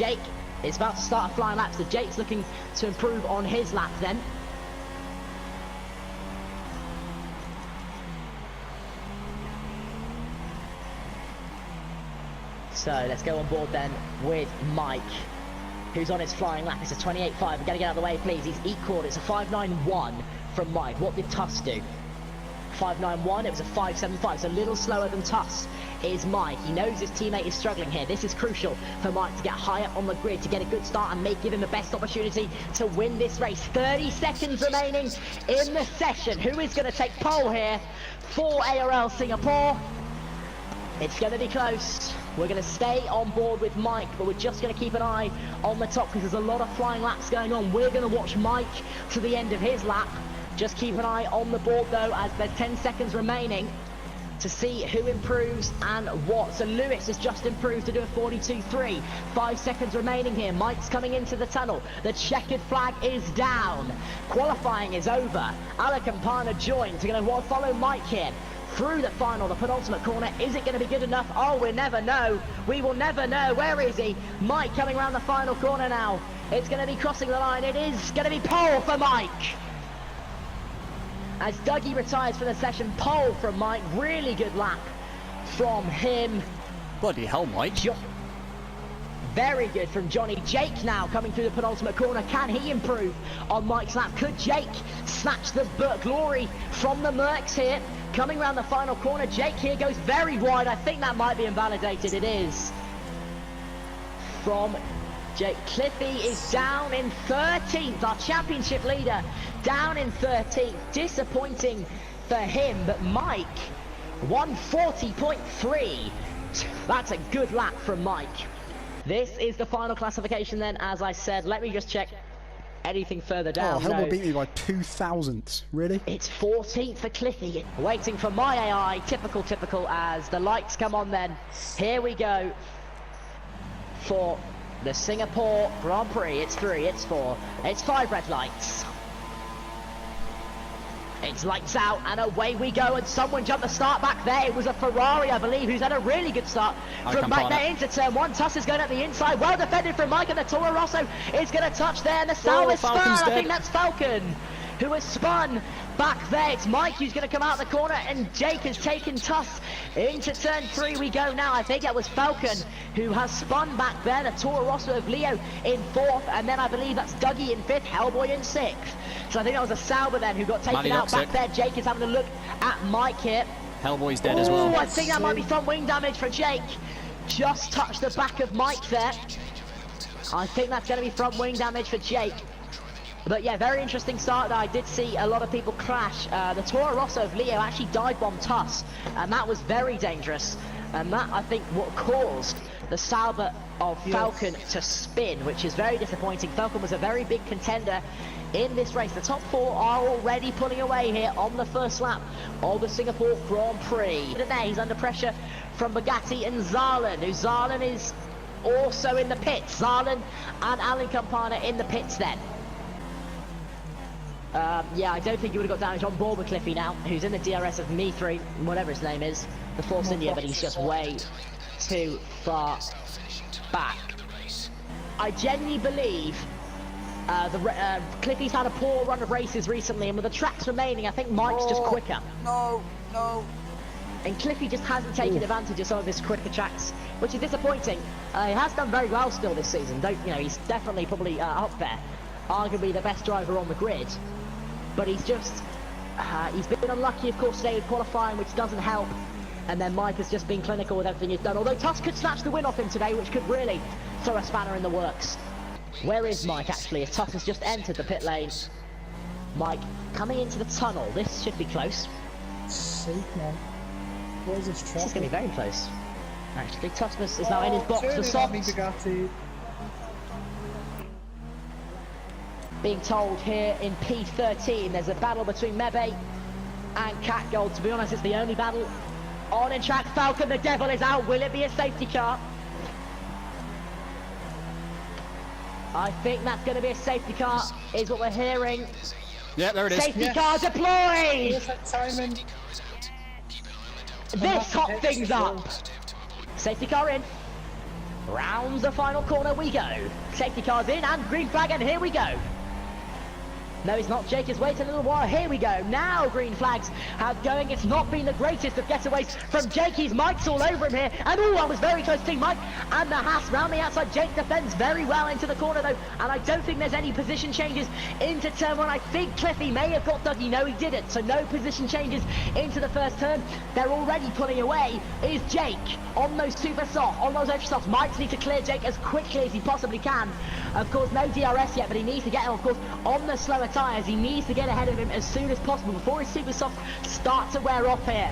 Jake is about to start a flying lap, so Jake's looking to improve on his lap then. So let's go on board then with Mike, who's on his flying lap. It's a 28.5. We're going to get out of the way, please. He's equaled. It's a 5.91 from Mike. What did Tuss do? 5.91. It was a 5.75. It's a little slower than Tuss is Mike. He knows his teammate is struggling here. This is crucial for Mike to get higher on the grid, to get a good start and give him the best opportunity to win this race. 30 seconds remaining in the session. Who is going to take pole here for ARL Singapore? It's going to be close. We're going to stay on board with Mike, but we're just going to keep an eye on the top because there's a lot of flying laps going on. We're going to watch Mike to the end of his lap. Just keep an eye on the board though, as there's 10 seconds remaining to see who improves and what. So Lewis has just improved to do a 42.3. 5 seconds remaining here. Mike's coming into the tunnel. The checkered flag is down. Qualifying is over. Alec and Parna joined. They're going to follow Mike here through the final, the penultimate corner. Is it going to be good enough? Oh, we'll never know. We will never know. Where is he? Mike coming around the final corner now. It's going to be crossing the line. It is going to be pole for Mike. As Dougie retires for the session, pole from Mike. Really good lap from him. Bloody hell, Mike. Very good from Johnny. Jake now coming through the penultimate corner. Can he improve on Mike's lap? Could Jake snatch the glory from the Mercs here? Coming around the final corner, Jake here goes very wide. I think that might be invalidated. It is. From Jake. Cliffy is down in 13th. Our championship leader down in 13th. Disappointing for him, but Mike, 140.3. That's a good lap from Mike. This is the final classification then, as I said. Let me just check anything further down. Oh, Helmut beat me by 2,000. Really? It's 14th for Cliffy. Waiting for my AI. Typical, as the lights come on then. Here we go for the Singapore Grand Prix. It's 3, it's 4, it's 5 red lights. It's lights out and away we go, and someone jumped the start back there. It was a Ferrari, I believe, who's had a really good start from back there into turn 1. Tuss is going at the inside, well defended from Mike, and the Toro Rosso is going to touch there, and the Sauber spun. I think that's Falcon who has spun back there. It's Mike who's going to come out the corner, and Jake has taken Tuss into turn 3 we go now. I think that was Falcon who has spun back there. The Toro Rosso of Leo in 4th, and then I believe that's Dougie in 5th, Hellboy in 6th. So I think that was a Sauber then who got taken out back there. Jake is having a look at Mike here. Hellboy's dead as well. I think that might be front wing damage for Jake. Just touched the back of Mike there. I think that's going to be front wing damage for Jake. But yeah, very interesting start there. I did see a lot of people crash. The Toro Rosso of Leo actually dive-bombed Tuss, and that was very dangerous. And that, I think, what caused the Sauber of Falcon to spin, which is very disappointing. Falcon was a very big contender in this race. The top 4 are already pulling away here on the first lap of the Singapore Grand Prix. There, he's under pressure from Bugatti and Zarlin, who Zarlin is also in the pits. Zarlin and Alan Campana in the pits then. Yeah, I don't think he would have got damage on board with Cliffy now, who's in the DRS of Me3, whatever his name is, the Force India, but he's just way too far back. I genuinely believe Cliffy's had a poor run of races recently, and with the tracks remaining, I think Mike's just quicker. No. And Cliffy just hasn't taken advantage of some of his quicker tracks, which is disappointing. He has done very well still this season. He's definitely probably up there, arguably the best driver on the grid. But he's just, he's been unlucky, of course, today with qualifying, which doesn't help. And then Mike has just been clinical with everything he's done. Although Tuss could snatch the win off him today, which could really throw a spanner in the works. Where is Mike, actually? As Tuss has just entered the pit lane. Mike coming into the tunnel. This should be close. Sick, man. What is this track? This is going to be very close. Actually, Tuss is now in his box for softs. Being told here in P13 there's a battle between Mebe and Catgold. To be honest, it's the only battle on in track. Falcon, the devil is out. Will it be a safety car? I think that's going to be a safety car, is what we're hearing. Yeah, there it is. Safety car deployed! Perfect timing. This hot things up. Safety car in. Round the final corner we go. Safety car's in and green flag, and here we go. No, it's not. Jake is waiting a little while. Here we go. Now green flags are going. It's not been the greatest of getaways from Jake. Mike's all over him here. And I was very close to Mike. And the Haas round the outside. Jake defends very well into the corner though. And I don't think there's any position changes into turn one. I think Cliffy may have got Dougie. No, he didn't. So no position changes into the first turn. They're already pulling away. Is Jake on those super soft, on those ultra softs. Mike's need to clear Jake as quickly as he possibly can. Of course, no DRS yet, but he needs to get him, of course, on the slower tyres. He needs to get ahead of him as soon as possible before his super soft starts to wear off here.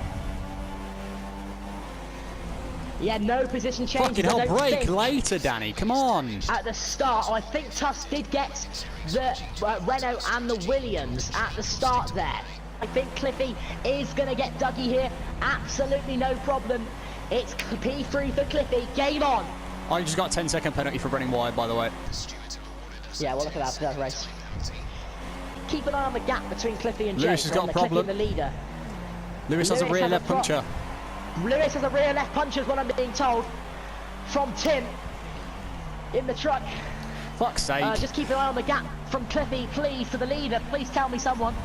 Yeah, no position changes. Fucking hell, brake later, Danny. Come on. At the start, I think Tusk did get the Renault and the Williams at the start there. I think Cliffy is going to get Dougie here. Absolutely no problem. It's P3 for Cliffy. Game on. I just got a 10-second penalty for running wide, by the way. Yeah, well, look at that for that race. Keep an eye on the gap between Cliffy and Jake. Lewis has got a problem. The leader. Lewis has a rear left puncher. Lewis has a rear left puncher is what I'm being told from Tim in the truck. Fuck's sake. Just keep an eye on the gap from Cliffy, please, to the leader. Please tell me someone.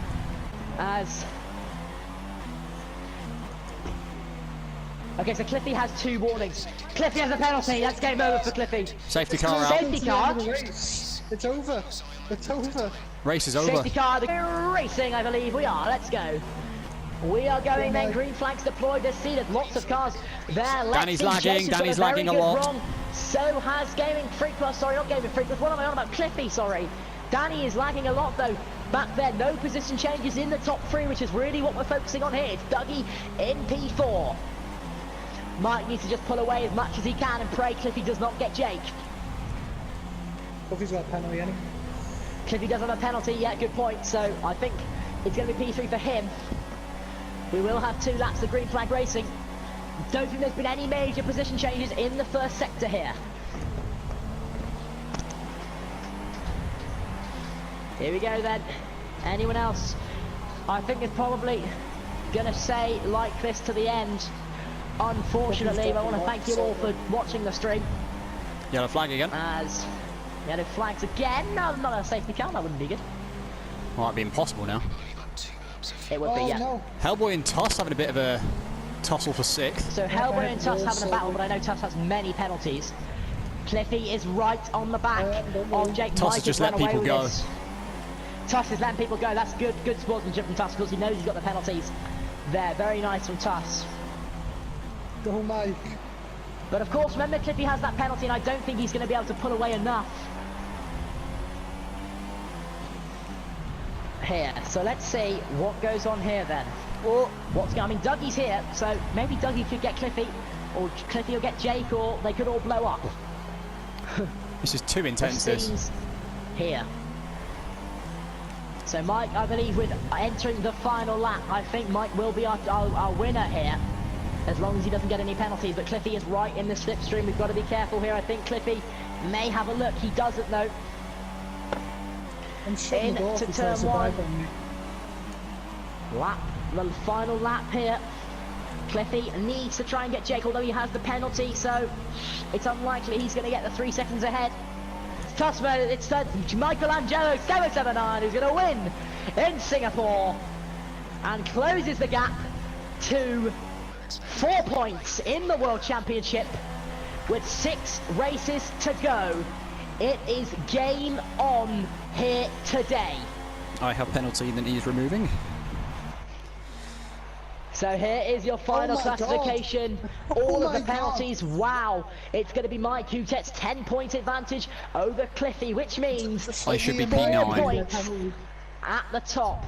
Okay, so Cliffy has 2 warnings. Cliffy has a penalty. That's game over for Cliffy. Safety car out. Safety car. It's over. It's over. Race is over. Safety car racing, I believe we are. Let's go. We are going then. Green flags deployed. There's seated. Lots of cars there. Danny's lagging. Danny's lagging a lot. Wrong. So has Gaming Freak. Well, sorry, not Gaming Freak. What am I on about? Cliffy, sorry. Danny is lagging a lot though. Back there, no position changes in the top 3, which is really what we're focusing on here. It's Dougie in P4. Mike needs to just pull away as much as he can and pray Cliffy does not get Jake. Cliffy's got a penalty, any? Cliffy does have a penalty, yeah, good point. So I think it's going to be P3 for him. We will have 2 laps of green flag racing. Don't think there's been any major position changes in the first sector here. Here we go then. Anyone else? I think it's probably going to say like this to the end. Unfortunately, I want to thank you all for watching the stream. Yellow flag again. As yellow flags again. No, not a safety car. That wouldn't be good. Might be impossible now. It would be, yeah. No. Hellboy and Tuss having a bit of a tussle for 6th. So Hellboy and Tuss having a battle, but I know Tuss has many penalties. Cliffy is right on the back of Jake. Tuss has just let people go. Tuss is letting people go. That's good sportsmanship from Tuss because he knows he's got the penalties there. Very nice from Tuss. Go, Mike. But of course, remember Cliffy has that penalty, and I don't think he's going to be able to pull away enough here. So let's see what goes on here then. What's going? I mean, Dougie's here, so maybe Dougie could get Cliffy, or Cliffy will get Jake, or they could all blow up. This is too intense. This here. So Mike, I believe, with entering the final lap, I think Mike will be our winner here. As long as he doesn't get any penalties, but Cliffy is right in the slipstream. We've got to be careful here. I think Cliffy may have a look. He doesn't know. I'm shutting into turn 1. Lap, the final lap here. Cliffy needs to try and get Jake, although he has the penalty, so it's unlikely he's going to get the 3 seconds ahead. It's Tussman, it's Michelangelo 779 who's going to win in Singapore and closes the gap to 4 points in the World Championship with 6 races to go. It is game on here today. I have penalty that he's removing. So here is your final classification. All of the penalties. Wow. It's going to be Mike who gets 10-point advantage over Cliffy, which means I should be 4 P9. points at the top.